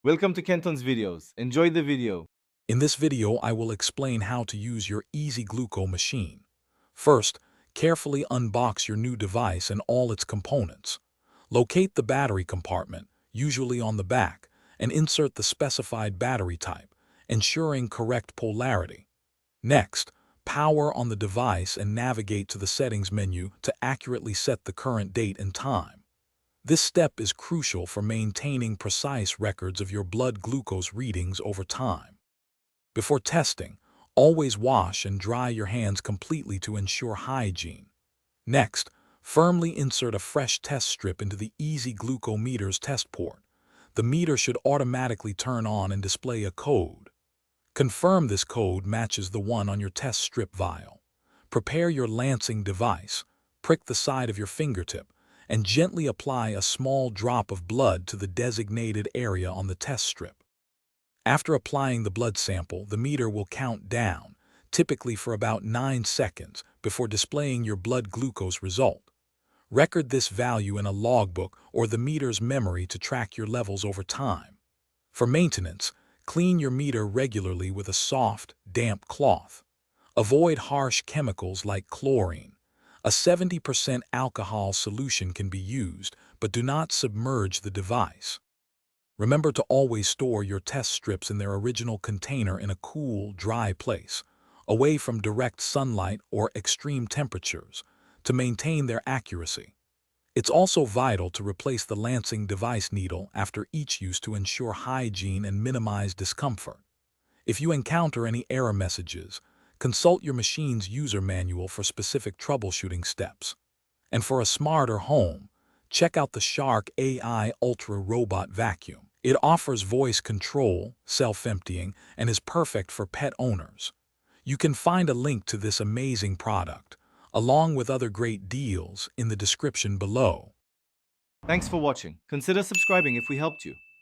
Welcome to Kenton's videos. Enjoy the video. In this video, I will explain how to use your Easy Gluco machine. First, carefully unbox your new device and all its components. Locate the battery compartment, usually on the back, and insert the specified battery type, ensuring correct polarity. Next, power on the device and navigate to the settings menu to accurately set the current date and time. This step is crucial for maintaining precise records of your blood glucose readings over time. Before testing, always wash and dry your hands completely to ensure hygiene. Next, firmly insert a fresh test strip into the Easy Glucometer's test port. The meter should automatically turn on and display a code. Confirm this code matches the one on your test strip vial. Prepare your lancing device, prick the side of your fingertip, and gently apply a small drop of blood to the designated area on the test strip. After applying the blood sample, the meter will count down, typically for about 9 seconds, before displaying your blood glucose result. Record this value in a logbook or the meter's memory to track your levels over time. For maintenance, clean your meter regularly with a soft, damp cloth. Avoid harsh chemicals like chlorine. A 70% alcohol solution can be used, but do not submerge the device. Remember to always store your test strips in their original container in a cool, dry place, away from direct sunlight or extreme temperatures, to maintain their accuracy. It's also vital to replace the lancing device needle after each use to ensure hygiene and minimize discomfort. If you encounter any error messages, consult your machine's user manual for specific troubleshooting steps. And for a smarter home, check out the Shark AI Ultra Robot Vacuum. It offers voice control, self-emptying, and is perfect for pet owners. You can find a link to this amazing product, along with other great deals, in the description below. Thanks for watching. Consider subscribing if we helped you.